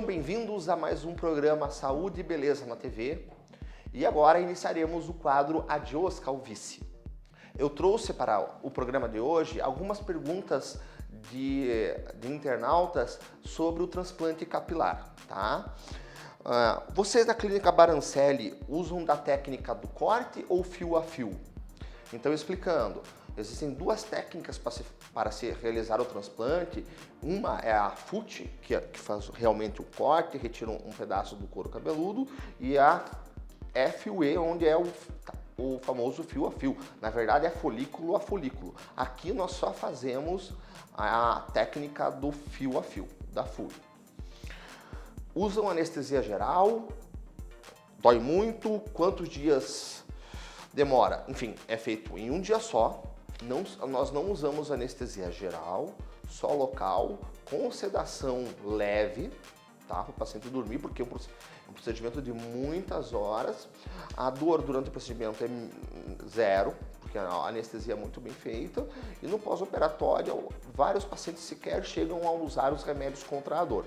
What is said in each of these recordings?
Sejam bem-vindos a mais um programa Saúde e Beleza na TV. E agora iniciaremos o quadro Adiós Calvície. Eu trouxe para o programa de hoje algumas perguntas de internautas sobre o transplante capilar, tá? Vocês da Clínica Barancelli usam da técnica do corte ou fio a fio? Então, explicando, existem duas técnicas para se realizar o transplante. Uma é a FUT, que faz realmente o corte, retira um pedaço do couro cabeludo, e a FUE, onde é o famoso fio a fio. Na verdade, é folículo a folículo. Aqui nós só fazemos a técnica do fio a fio, da FUE. Usam anestesia geral? Dói muito? Quantos dias demora? Enfim, é feito em um dia só. Nós não usamos anestesia geral, só local, com sedação leve, tá? Para o paciente dormir, porque é um procedimento de muitas horas. A dor durante o procedimento é zero, porque a anestesia é muito bem feita. E no pós-operatório, vários pacientes sequer chegam a usar os remédios contra a dor.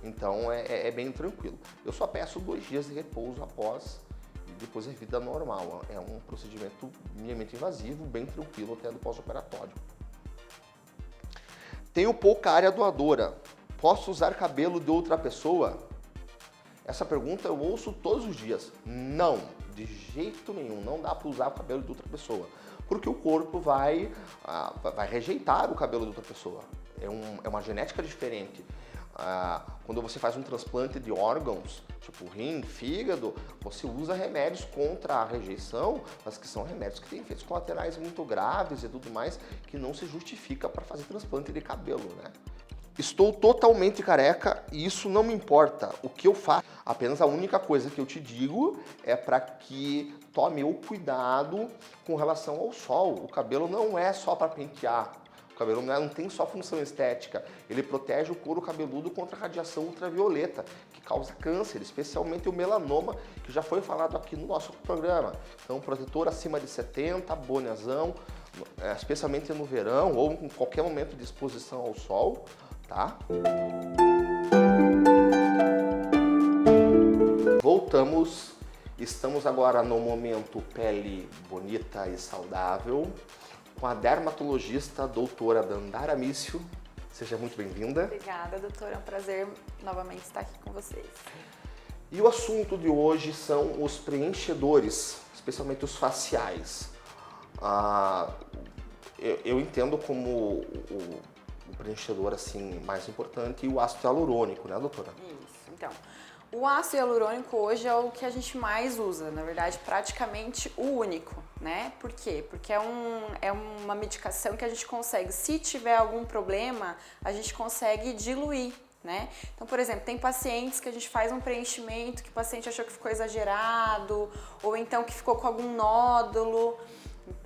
Então é bem tranquilo. Eu só peço 2 dias de repouso após, e depois é vida normal. É um procedimento minimamente invasivo, bem tranquilo até do pós-operatório. Tenho pouca área doadora. Posso usar cabelo de outra pessoa? Essa pergunta eu ouço todos os dias. Não, de jeito nenhum. Não dá para usar o cabelo de outra pessoa, porque o corpo vai rejeitar o cabelo de outra pessoa. É uma genética diferente. Quando você faz um transplante de órgãos, tipo rim, fígado, você usa remédios contra a rejeição, mas que são remédios que têm efeitos colaterais muito graves e tudo mais, que não se justifica para fazer transplante de cabelo, né? Estou totalmente careca e isso não me importa. O que eu faço, apenas a única coisa que eu te digo é para que tome o cuidado com relação ao sol. O cabelo não é só para pentear. O cabelo não tem só função estética, ele protege o couro cabeludo contra a radiação ultravioleta, que causa câncer, especialmente o melanoma, que já foi falado aqui no nosso programa. Então, protetor acima de 70, bonezão, especialmente no verão ou em qualquer momento de exposição ao sol, tá? Voltamos, estamos agora no momento pele bonita e saudável, com a dermatologista doutora Dandara Mício. Seja muito bem-vinda. Obrigada, doutora. É um prazer novamente estar aqui com vocês. E o assunto de hoje são os preenchedores, especialmente os faciais. Eu entendo como o preenchedor assim, mais importante o ácido hialurônico, né, doutora? Isso. Então, o ácido hialurônico hoje é o que a gente mais usa, na verdade, praticamente o único, né? Por quê? Porque é uma medicação que a gente consegue, se tiver algum problema, a gente consegue diluir, né? Então, por exemplo, tem pacientes que a gente faz um preenchimento que o paciente achou que ficou exagerado, ou então que ficou com algum nódulo.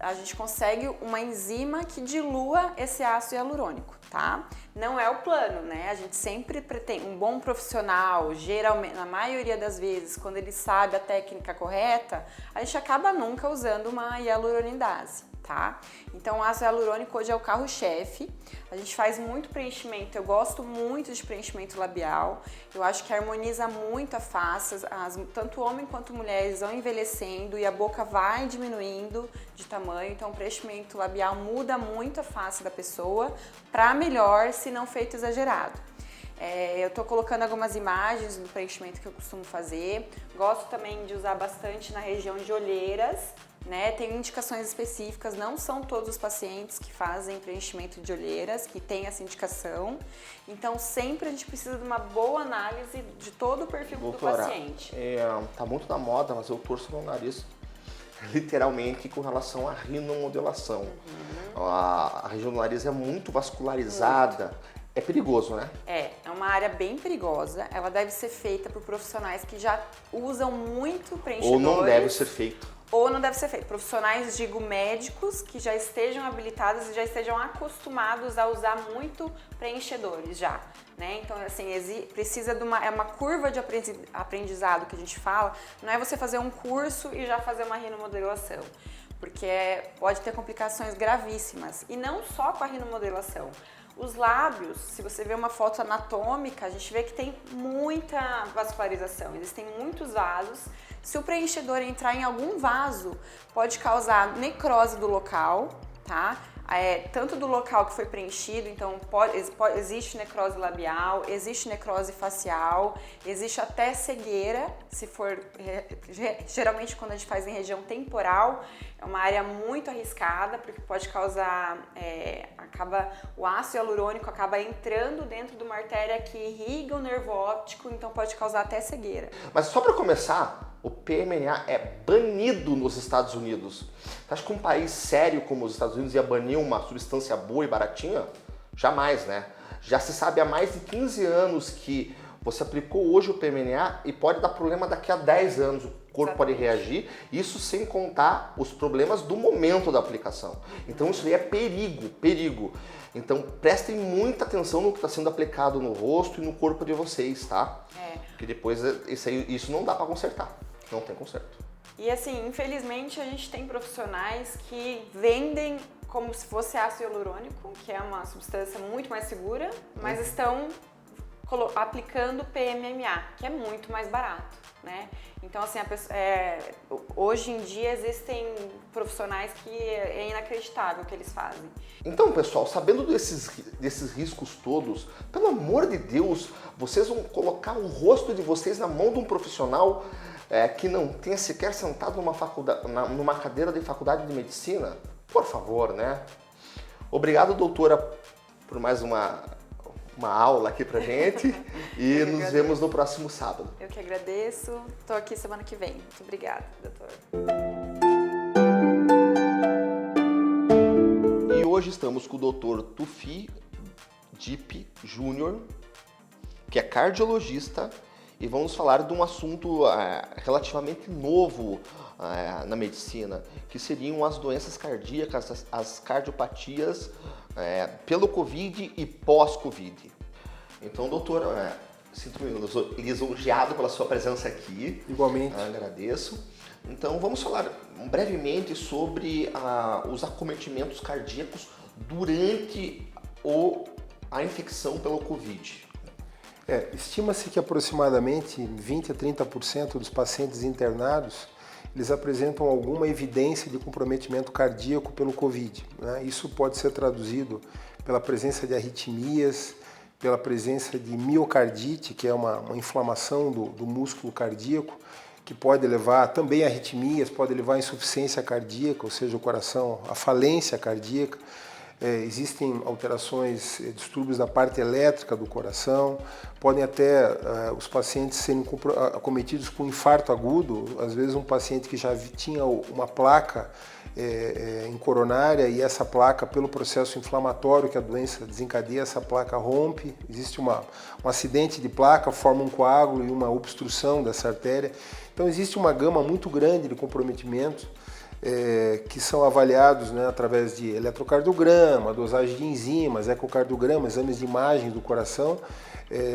A gente consegue uma enzima que dilua esse ácido hialurônico, tá? Não é o plano, né? A gente sempre pretende, um bom profissional, geralmente, na maioria das vezes, quando ele sabe a técnica correta, a gente acaba nunca usando uma hialuronidase, tá? Então, o ácido hialurônico hoje é o carro-chefe. A gente faz muito preenchimento, eu gosto muito de preenchimento labial. Eu acho que harmoniza muito a face, tanto homem quanto mulheres vão envelhecendo e a boca vai diminuindo de tamanho. Então, o preenchimento labial muda muito a face da pessoa para melhor, se não feito exagerado. Eu tô colocando algumas imagens no preenchimento que eu costumo fazer. Gosto também de usar bastante na região de olheiras, né? Tem indicações específicas, não são todos os pacientes que fazem preenchimento de olheiras, que tem essa indicação. Então, sempre a gente precisa de uma boa análise de todo o perfil do paciente. Tá muito na moda, mas eu torço meu nariz literalmente com relação à rinomodelação. A região do nariz é muito vascularizada. É perigoso, né? É uma área bem perigosa. Ela deve ser feita por profissionais que já usam muito preenchedores. Ou não deve ser feito. Ou não deve ser feito. Profissionais, digo, médicos que já estejam habilitados e já estejam acostumados a usar muito preenchedores já, né? Então, assim, precisa de uma curva de aprendizado que a gente fala. Não é você fazer um curso e já fazer uma rinomodelação. porque pode ter complicações gravíssimas. E não só com a rinomodelação. Os lábios, se você vê uma foto anatômica, a gente vê que tem muita vascularização, existem muitos vasos. Se o preenchedor entrar em algum vaso, pode causar necrose do local, tá? Tanto do local que foi preenchido, então existe necrose labial, existe necrose facial, existe até cegueira, se for, geralmente quando a gente faz em região temporal, é uma área muito arriscada, porque pode causar, o ácido hialurônico acaba entrando dentro de uma artéria que irriga o nervo óptico, então pode causar até cegueira. Mas só para começar, o PMMA é banido nos Estados Unidos. Você acha que um país sério como os Estados Unidos ia banir uma substância boa e baratinha? Jamais, né? Já se sabe há mais de 15 anos que você aplicou hoje o PMMA e pode dar problema daqui a 10 anos. O corpo pode reagir, isso sem contar os problemas do momento da aplicação. Então isso aí é perigo. Então prestem muita atenção no que está sendo aplicado no rosto e no corpo de vocês, tá? Porque depois isso não dá para consertar. Não tem conserto. E assim, infelizmente a gente tem profissionais que vendem como se fosse ácido hialurônico, que é uma substância muito mais segura, mas estão aplicando PMMA, que é muito mais barato, né? Então assim, hoje em dia existem profissionais que é inacreditável o que eles fazem. Então, pessoal, sabendo desses riscos todos, pelo amor de Deus, vocês vão colocar o rosto de vocês na mão de um profissional que não tenha sequer sentado numa cadeira de faculdade de medicina? Por favor, né? Obrigado, doutora, por mais uma aula aqui pra gente e nos vemos no próximo sábado. Eu que agradeço. Estou aqui semana que vem. Muito obrigada, doutor. E hoje estamos com o Dr. Tufi Dipp Júnior, que é cardiologista, e vamos falar de um assunto relativamente novo na medicina, que seriam as doenças cardíacas, as cardiopatias pelo Covid e pós-Covid. Então, doutor, sinto-me lisonjeado pela sua presença aqui. Igualmente. Agradeço. Então, vamos falar brevemente sobre os acometimentos cardíacos durante a infecção pelo Covid. Estima-se que aproximadamente 20 a 30% dos pacientes internados eles apresentam alguma evidência de comprometimento cardíaco pelo Covid, né? Isso pode ser traduzido pela presença de arritmias, pela presença de miocardite, que é uma inflamação do músculo cardíaco, que pode levar também a arritmias, pode levar a insuficiência cardíaca, ou seja, o coração, a falência cardíaca. Existem alterações, distúrbios na parte elétrica do coração, podem até os pacientes serem acometidos com infarto agudo, às vezes um paciente que já tinha uma placa em coronária e essa placa, pelo processo inflamatório que a doença desencadeia, essa placa rompe, existe um acidente de placa, forma um coágulo e uma obstrução dessa artéria. Então existe uma gama muito grande de comprometimentos que são avaliados, né, através de eletrocardiograma, dosagem de enzimas, ecocardiograma, exames de imagem do coração,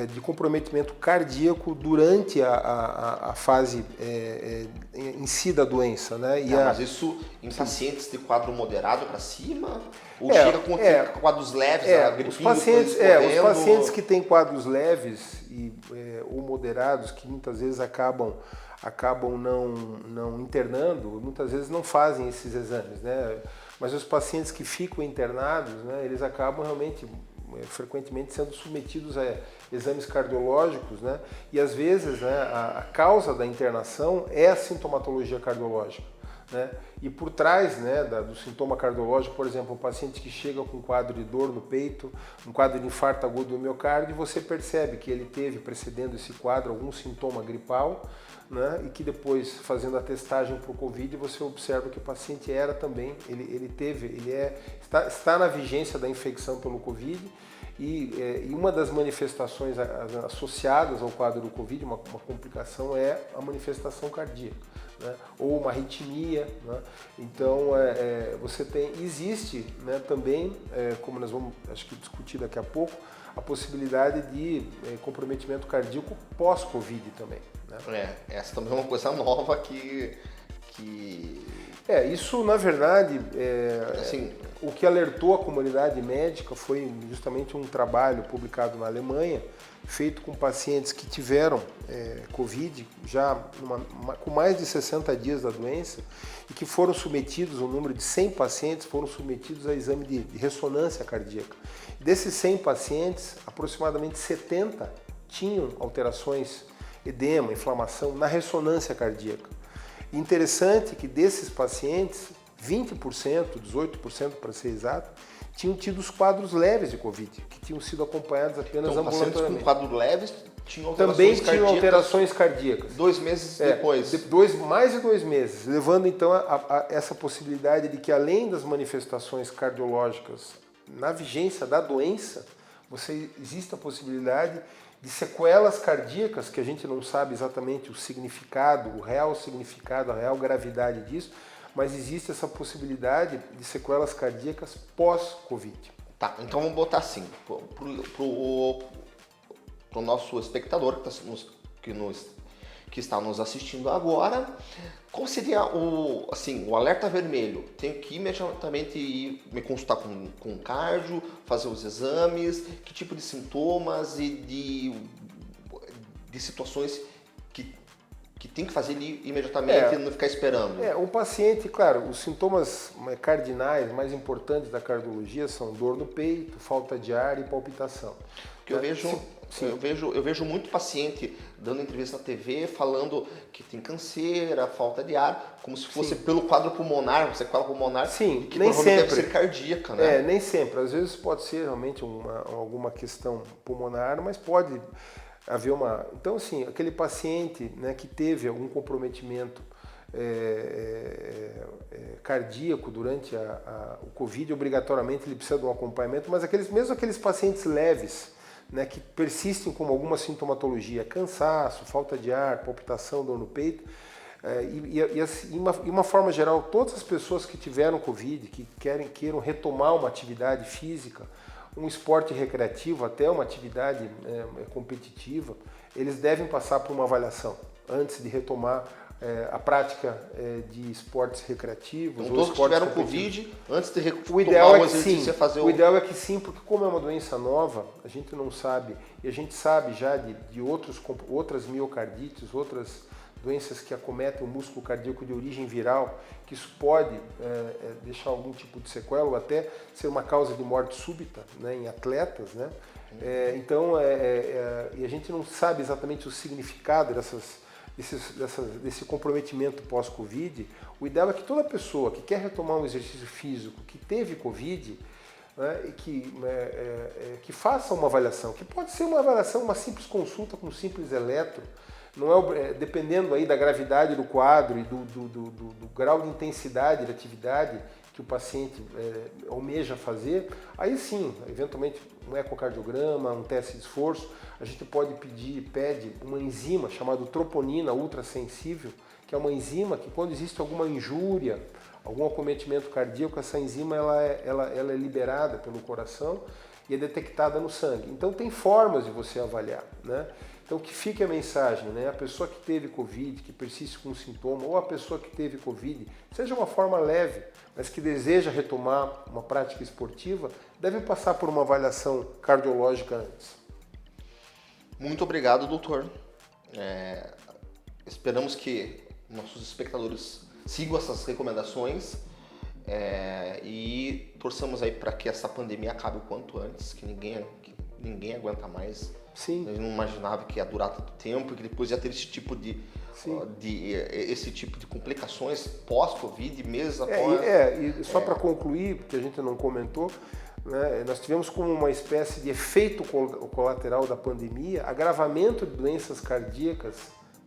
de comprometimento cardíaco durante a fase em si da doença, né? Mas isso em pacientes de quadro moderado para cima? Ou chega com quadros leves, os pacientes que têm quadros leves ou moderados, que muitas vezes acabam não internando, muitas vezes não fazem esses exames, né? Mas os pacientes que ficam internados, né, eles acabam realmente frequentemente sendo submetidos a exames cardiológicos, né? E às vezes, né, a causa da internação é a sintomatologia cardiológica, né? E por trás, né, do sintoma cardiológico, por exemplo, um paciente que chega com um quadro de dor no peito, um quadro de infarto agudo do miocárdio, você percebe que ele teve, precedendo esse quadro, algum sintoma gripal, né, e que depois, fazendo a testagem para o Covid, você observa que o paciente era também, está na vigência da infecção pelo Covid, e uma das manifestações associadas ao quadro do Covid, uma complicação, é a manifestação cardíaca, né, ou uma arritmia, né? Então existe, né, também, como nós vamos acho que discutir daqui a pouco, a possibilidade de comprometimento cardíaco pós-Covid também, né? Essa também é uma coisa nova que Isso na verdade, assim, o que alertou a comunidade médica foi justamente um trabalho publicado na Alemanha, feito com pacientes que tiveram Covid já com mais de 60 dias da doença e que foram submetidos, um número de 100 pacientes foram submetidos a exame de ressonância cardíaca. Desses 100 pacientes, aproximadamente 70 tinham alterações, edema, inflamação na ressonância cardíaca. Interessante que desses pacientes, 20%, 18% para ser exato, tinham tido os quadros leves de Covid, que tinham sido acompanhados apenas então, pacientes com ambulatoriamente. quadros leves tinham alterações Também cardíacas. tinham alterações cardíacas. 2 meses depois. Mais de 2 meses, levando então a essa possibilidade de que além das manifestações cardiológicas na vigência da doença, existe a possibilidade de sequelas cardíacas, que a gente não sabe exatamente o significado, o real significado, a real gravidade disso, mas existe essa possibilidade de sequelas cardíacas pós-Covid. Tá, então vamos botar assim, pro nosso espectador que está nos assistindo agora, qual seria o alerta vermelho? Tenho que imediatamente ir me consultar com um cardio, fazer os exames, que tipo de sintomas e de situações que tem que fazer ele imediatamente e não ficar esperando? O paciente, claro, os sintomas cardinais mais importantes da cardiologia são dor no peito, falta de ar e palpitação. Porque eu vejo muito paciente dando entrevista na TV falando que tem canseira, falta de ar, como se fosse pelo quadro pulmonar, sequela pulmonar, sim, que nem provavelmente sempre deve ser cardíaca, né? Nem sempre. Às vezes pode ser realmente alguma questão pulmonar, mas pode haver uma... Então, assim, aquele paciente, né, que teve algum comprometimento cardíaco durante o Covid, obrigatoriamente ele precisa de um acompanhamento, mas mesmo aqueles pacientes leves, né, que persistem com alguma sintomatologia, cansaço, falta de ar, palpitação, dor no peito, de uma forma geral, todas as pessoas que tiveram Covid, que queiram retomar uma atividade física, um esporte recreativo, até uma atividade competitiva, eles devem passar por uma avaliação antes de retomar a prática de esportes recreativos. Então, todos que tiveram Covid, antes de retomar o ideal fazer o ideal é que sim, porque como é uma doença nova, a gente não sabe, e a gente sabe já de outras miocardites, outras doenças que acometem o músculo cardíaco de origem viral, que isso pode deixar algum tipo de sequela ou até ser uma causa de morte súbita, né, em atletas, né? E a gente não sabe exatamente o significado desse comprometimento pós-Covid. O ideal é que toda pessoa que quer retomar um exercício físico, que teve Covid, né, e que faça uma avaliação, que pode ser uma avaliação, uma simples consulta com um simples eletro, não dependendo aí da gravidade do quadro e do grau de intensidade da atividade que o paciente almeja fazer, aí sim, eventualmente um ecocardiograma, um teste de esforço, a gente pede uma enzima chamada troponina ultrassensível, que é uma enzima que quando existe alguma injúria, algum acometimento cardíaco, essa enzima ela é liberada pelo coração e é detectada no sangue. Então tem formas de você avaliar, né? Então que fique a mensagem, né? A pessoa que teve Covid, que persiste com um sintoma, ou a pessoa que teve Covid, seja uma forma leve, mas que deseja retomar uma prática esportiva, deve passar por uma avaliação cardiológica antes. Muito obrigado, doutor. Esperamos que nossos espectadores sigam essas recomendações e torçamos aí para que essa pandemia acabe o quanto antes, que ninguém aguenta mais. Sim. A gente não imaginava que ia durar tanto tempo e que depois ia ter esse tipo de complicações pós-Covid, meses após. E só para concluir, porque a gente não comentou, né, nós tivemos como uma espécie de efeito colateral da pandemia agravamento de doenças cardíacas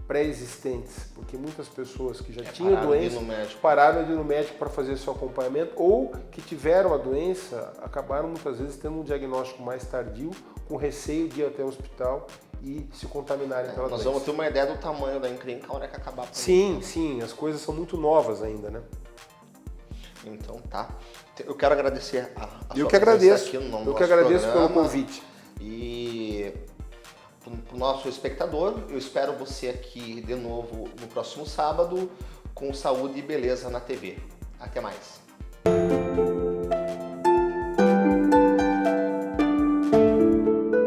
pré-existentes, porque muitas pessoas que já tinham doença pararam de ir no médico para fazer seu acompanhamento ou que tiveram a doença acabaram muitas vezes tendo um diagnóstico mais tardio, com receio de ir até o hospital e se contaminarem pela doença. Nós vamos ter uma ideia do tamanho da encrenca na hora que acabar a pandemia. Sim, as coisas são muito novas ainda, né? Então tá. Eu quero agradecer a sua presença aqui no nosso programa. Eu que agradeço pelo convite. E para o nosso espectador, eu espero você aqui de novo no próximo sábado com Saúde e Beleza na TV. Até mais.